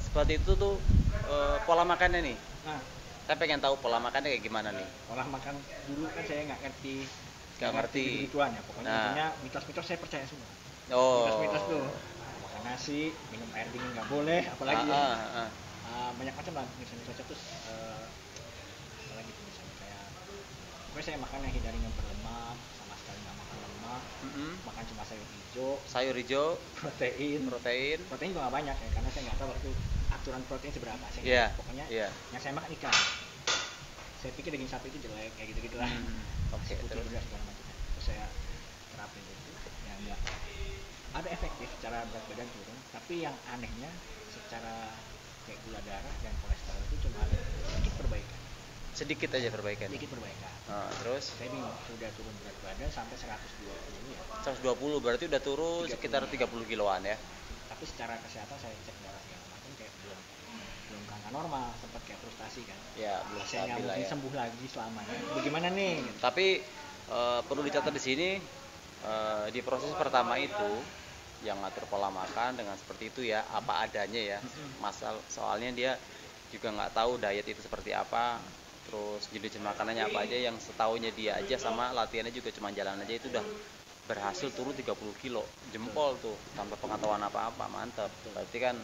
seperti itu tuh pola makannya nih. Nah, Saya pengen tahu pola makannya kayak gimana nih. olah makan dulu kan saya nggak ngerti, Nggak ngerti. gituan ya. Pokoknya Nah. intinya mitos-mitos saya percaya semua. Oh. Mitos-mitos tuh makan nasi, minum air dingin nggak boleh, apalagi ya. Banyak macam lah mitos-mitos terus apalagi tuh misalnya kayak pokoknya saya makan yang hindari yang berlemak, sama sekali nggak makan lemak, makan cuma Sayur hijau, protein protein. juga nggak banyak ya, karena saya nggak tahu waktu aturan protein seberapa saya Iya. pokoknya Iya. yang saya makan ikan. Saya pikir daging sapi itu jelek kayak gitu lah. Oke, terus Segala macam. Terus saya terapin itu ya enggak ada efektif secara berat badan turun, tapi yang anehnya secara kayak gula darah dan kolesterol itu cuma ada sedikit aja perbaikan. Terus saya bingung, sudah turun berat badan sampai 120 ya, 120 berarti udah turun 30. sekitar 30 kiloan ya. tapi secara kesehatan saya cek darah segala macam kayak belum ke angka normal, sempat kayak frustasi kan Ya, belum saya nggak stabil lah mungkin ya. sembuh lagi selamanya, bagaimana nih gitu. Tapi perlu dicatat di sini di proses pertama itu yang ngatur pola makan dengan seperti itu ya, apa adanya ya. Soalnya dia juga nggak tahu diet itu seperti apa, terus jenis makanannya apa aja, yang setahunya dia aja sama latihannya juga cuma jalan aja itu udah berhasil turun 30 kilo jempol tuh tanpa pengetahuan apa-apa. Mantap. Berarti kan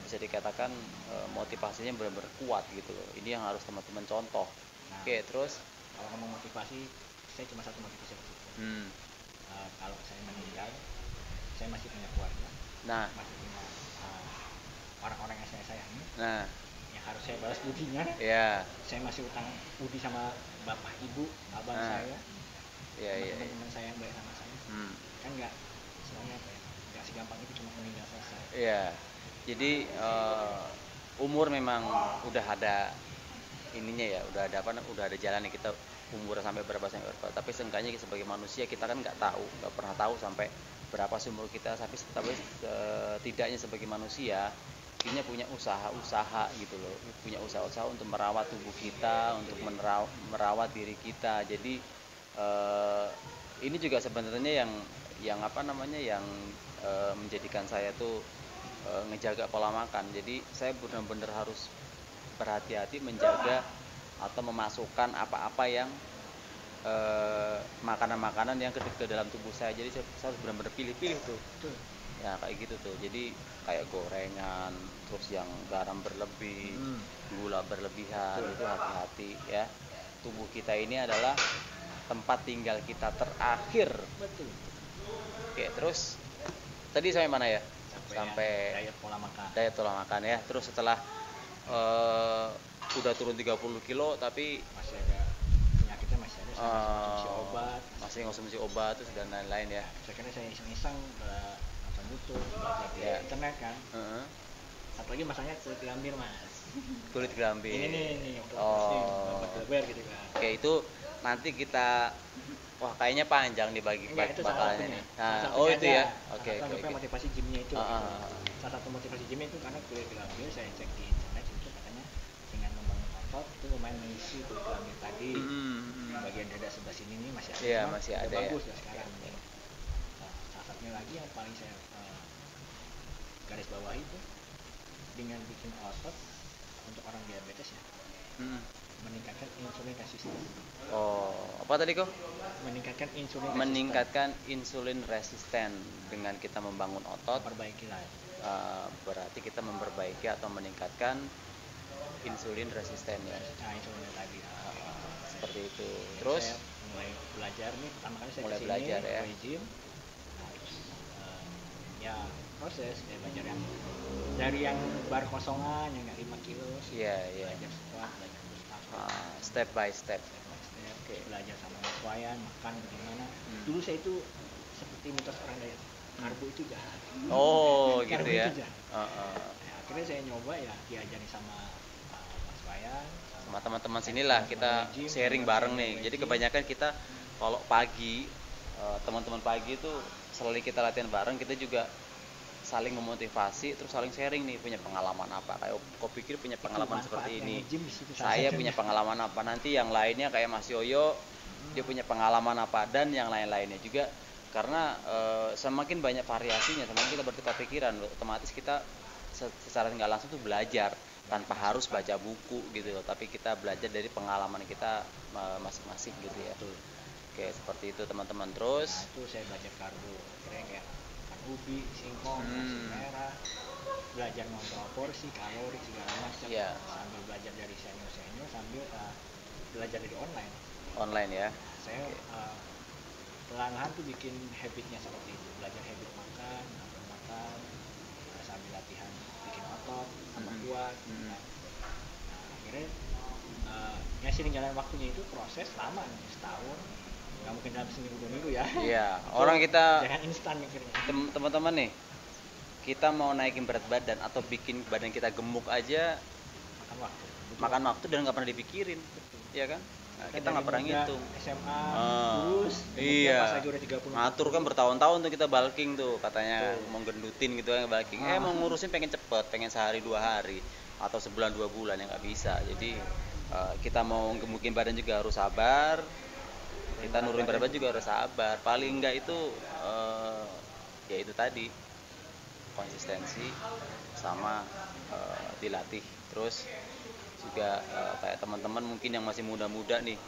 bisa dikatakan motivasinya benar-benar kuat gitu loh. Ini yang harus teman-teman contoh. Nah, Oke, terus kalau ngomong motivasi, saya cuma satu motivasi waktu itu. Kalau saya meninggal, saya masih punya keluarga, Nah, masih punya orang-orang yang saya sayangi, nah, yang harus saya balas budinya. ya, Saya masih utang budi sama bapak ibu, abang saya, ya, sama ya. teman-teman saya yang baik sama saya. Kan nggak, istilahnya apa ya, nggak segampang itu cuma meninggal selesai. Iya. Jadi umur memang udah ada ininya ya, udah ada jalan kita umur sampai berapa. Tapi seenggaknya sebagai manusia kita kan nggak pernah tahu sampai berapa sih umur kita. Tapi setidaknya sebagai manusia kita punya usaha-usaha gitu loh, punya usaha-usaha untuk merawat tubuh kita, untuk merawat diri kita. Jadi ini juga sebenarnya yang apa namanya yang menjadikan saya tuh ngejaga pola makan. Jadi saya benar-benar harus berhati-hati menjaga atau memasukkan apa-apa yang makanan-makanan yang ke dalam tubuh saya. Jadi saya harus benar-benar pilih-pilih tuh. Ya kayak gitu tuh. Jadi kayak gorengan, terus yang garam berlebih, gula berlebihan, itu hati-hati ya. Tubuh kita ini adalah tempat tinggal kita terakhir. Betul. Oke, terus tadi sampai mana ya? Sampai diet pola makan ya. Terus setelah udah turun 30 kilo tapi masih ada penyakitnya, masih ada, masih konsumsi obat terus dan lain-lain ya. Saya kira saya iseng-iseng nonton YouTube, belajar di internet kan. Satu lagi masalahnya kulit gambir, Mas. Kulit gambir. Ini lebar gitu kan. Oke, itu nanti kita kayaknya panjang dibagi bakalannya nih. Nah, itu ya. Oke. Motivasi gymnya itu. Salah satu motivasi gymnya itu karena kulit gambir saya cek di internet itu katanya dengan membangun otot itu lumayan mengisi kulit gambir tadi. Bagian dada sebelah sini nih masih ada. Iya, masih ada ya. Bagus ya sekarang. Salah satunya lagi yang paling saya garis bawahi itu dengan bikin otot untuk orang diabetes ya. Meningkatkan insulin resisten. Apa tadi kok? Meningkatkan insulin resisten dengan kita membangun otot. Memperbaiki lah. Berarti kita memperbaiki atau meningkatkan insulin resistennya. Nah, insulinnya tadi. Seperti itu. Terus saya mulai belajar nih, pertama kali saya mulai kesini, belajar ya. Gym. Nah, terus ya proses saya belajar yang dari yang bar kosongan yang nggak 5 kilo. Iya. Belajar squat, belajar step by step. Okay. Belajar sama penyesuaian makan gimana. Dulu saya itu seperti mitos orang diet, karbo itu jahat. Gitu ya. Akhirnya saya nyoba ya, diajari sama Mas Wayan, sama teman-teman sinilah kita sharing bareng nih. Jadi kebanyakan kita kalau pagi teman-teman pagi itu selalu kita latihan bareng, kita juga saling memotivasi, terus saling sharing nih, punya pengalaman apa, kayak kau pikir punya pengalaman seperti ini, saya punya pengalaman apa, nanti yang lainnya kayak Mas Yoyo dia punya pengalaman apa, dan yang lain-lainnya juga. Karena semakin banyak variasinya, semakin kita bertukar pikiran, otomatis kita secara nggak langsung tuh belajar tanpa harus baca buku gitu loh, tapi kita belajar dari pengalaman kita masing-masing gitu ya. Oke, seperti itu teman-teman. Terus nah itu saya belajar karbo kayak makan ubi, singkong, nasi merah, belajar ngontrol porsi, kalori segala macam, sambil belajar dari senior sambil belajar dari online ya. Saya perlahan tuh bikin habitnya seperti itu, belajar habit makan sambil latihan bikin otot tambah kuat. Nah, akhirnya ya sering jalan waktunya itu proses lama nih, setahun, nggak mungkin dalam seminggu 2 minggu ya. Iya, orang kita jangan instan mikirnya. Teman-teman nih, kita mau naikin berat badan atau bikin badan kita gemuk aja makan waktu dan nggak pernah dipikirin. Iya kan? Nah, kita nggak pernah ngitung. SMA terus pas lagi udah 30 ngatur kan bertahun-tahun tuh kita bulking tuh katanya mau gendutin gitu kan bulking. Mau ngurusin pengen cepet, pengen sehari 2 hari atau sebulan 2 bulan ya nggak bisa. Jadi kita mau gemukin badan juga harus sabar, kita nurunin berat badan juga harus sabar. Paling enggak itu ya itu tadi, konsistensi sama dilatih. Terus juga kayak teman-teman mungkin yang masih muda-muda nih,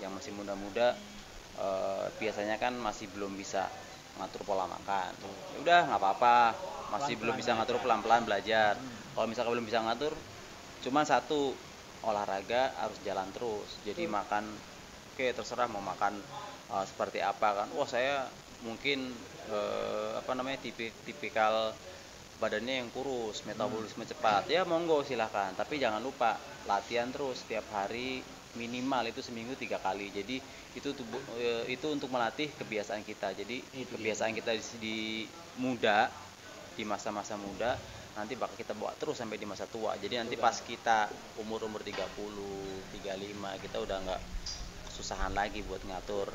biasanya kan masih belum bisa ngatur pola makan. Ya udah nggak apa-apa, masih belum bisa ngatur, pelan-pelan belajar. Kalau misalkan belum bisa ngatur, cuma satu, olahraga harus jalan terus. Jadi makan, oke terserah mau makan seperti apa kan. Wah saya mungkin tipikal badannya yang kurus, metabolisme cepat, ya monggo silahkan, tapi jangan lupa latihan terus setiap hari, minimal itu seminggu 3 kali. Jadi itu untuk melatih kebiasaan kita. Jadi kebiasaan kita di masa-masa muda nanti bakal kita bawa terus sampai di masa tua. Jadi nanti pas kita umur 30, 35 kita udah nggak kesusahan lagi buat ngatur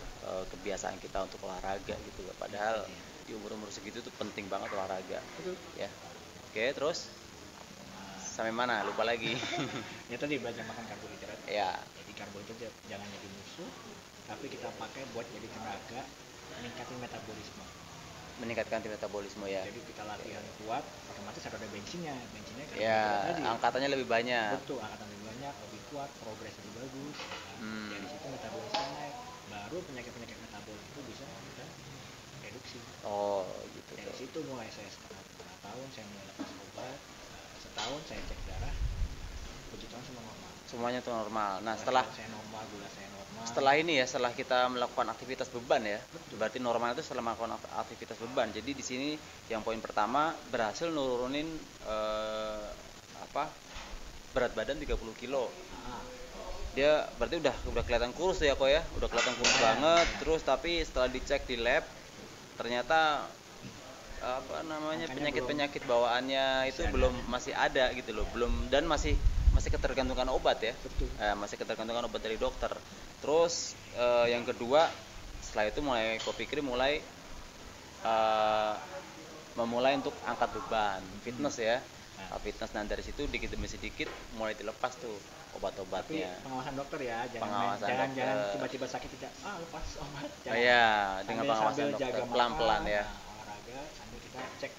kebiasaan kita untuk olahraga gitu. Padahal di umur segitu tuh penting banget olahraga. Ya. Oke, terus sampai mana? Lupa lagi. Ya tadi belajar makan karbohidrat. Ya. Jadi karbohidrat jangan jadi musuh, tapi kita pakai buat jadi tenaga, meningkatkan metabolisme ya. Jadi kita latihan kuat, otomatis ada bensinnya kan. Ya, angkatannya lebih banyak. Betul, angkatan lebih banyak, lebih kuat, progres lebih bagus. Dari situ metabolisme naik, baru penyakit metabolik itu bisa kita reduksi. Oh, gitu. Dari situ mulai saya setengah tahun saya mulai lepas obat, setahun saya cek darah, puji Tuhan semua normal. Semuanya tuh normal. Nah, setelah saya normal, gula saya normal. Setelah ini ya, setelah kita melakukan aktivitas beban ya. Betul. Berarti normal itu setelah melakukan aktivitas beban. Jadi di sini yang poin pertama berhasil nurunin berat badan 30 kilo. Dia berarti udah kelihatan kurus tuh ya kok ya, udah kelihatan kurus banget. Terus tapi setelah dicek di lab ternyata penyakit bawaannya itu masih ada gitu loh, belum, dan masih ketergantungan obat ya. Betul. Masih ketergantungan obat dari dokter. Terus yang kedua, setelah itu memulai untuk angkat beban, fitness ya. Fitness, dan dari situ dikit demi sedikit mulai dilepas tuh obat-obatnya. Tapi pengawasan dokter ya, jangan tiba-tiba sakit tidak lepas obat. Dengan pengawasan dokter pelan-pelan ya. Olahraga sambil kita cek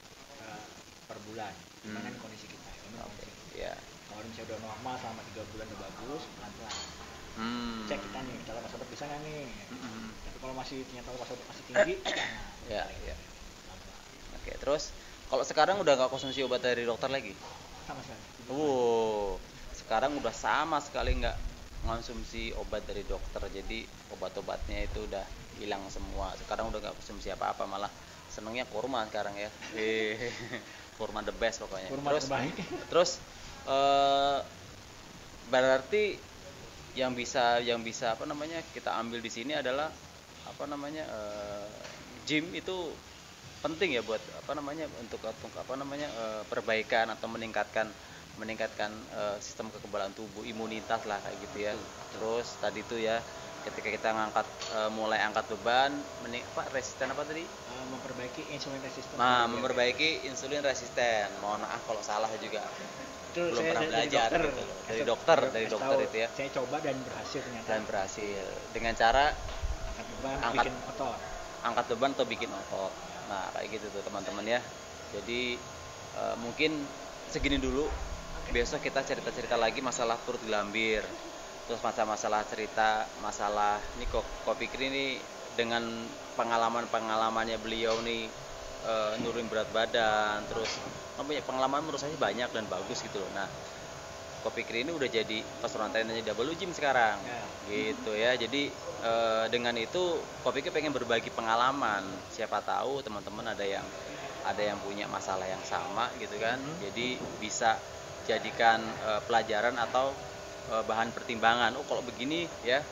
per bulan gimana kondisi kita. Kalau misalnya udah normal selama 3 bulan udah bagus, pelan-pelan. Cek kita nih, kita lepas obat bisa nggak nih? Tapi kalau ternyata lepas obat masih tinggi, Oke, terus kalau sekarang udah nggak konsumsi obat dari dokter lagi? Sama sekali. Sekarang udah sama sekali nggak konsumsi obat dari dokter. Jadi obat-obatnya itu udah hilang semua. Sekarang udah nggak konsumsi apa-apa, malah senengnya kurma sekarang ya. Kurma the best pokoknya. Terus berarti yang bisa kita ambil di sini adalah gym itu penting ya buat untuk perbaikan atau meningkatkan sistem kekebalan tubuh, imunitas lah kayak gitu ya. Terus tadi tuh ya ketika kita mulai angkat beban, resisten apa tadi? Memperbaiki insulin resisten. Memperbaiki insulin resisten. Mohon maaf kalau salah juga. Belum pernah belajar dari dokter itu ya. Saya coba dan berhasil ternyata. Dengan cara angkat beban atau bikin otot. Nah, kayak gitu tuh teman-teman ya. Jadi mungkin segini dulu. Besok kita cerita-cerita lagi masalah perut gelambir. Terus masalah cerita masalah ini Kopi Kri ini dengan pengalamannya beliau nih, nurunin berat badan, terus punya pengalaman menurut saya banyak dan bagus gitu loh. Nah, Kopi Kri ini udah jadi personal trainernya Double Gym sekarang, gitu ya. Jadi dengan itu Kopi Kri pengen berbagi pengalaman. Siapa tahu teman-teman ada yang punya masalah yang sama gitu kan. Jadi bisa jadikan pelajaran atau bahan pertimbangan. Oh kalau begini ya,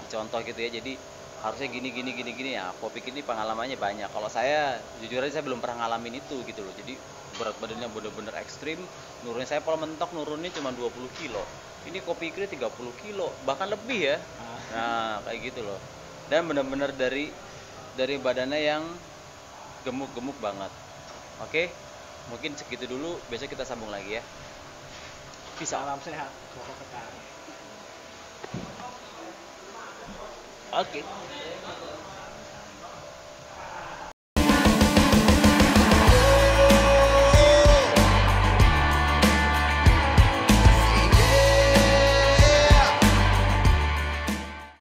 contoh gitu ya. Jadi harusnya gini ya. Kopi Kri ini pengalamannya banyak. Kalau saya jujur aja saya belum pernah ngalamin itu gitu loh. Jadi berat badannya bener-bener ekstrim, nurunin saya pola mentok nurunnya cuma 20 kilo. Ini Kopi Kri 30 kilo, bahkan lebih ya. Nah, kayak gitu loh. Dan bener-bener dari badannya yang gemuk-gemuk banget. Oke, mungkin segitu dulu, besok kita sambung lagi ya. Bisa. Salam sehat, pokok kekal. Oke.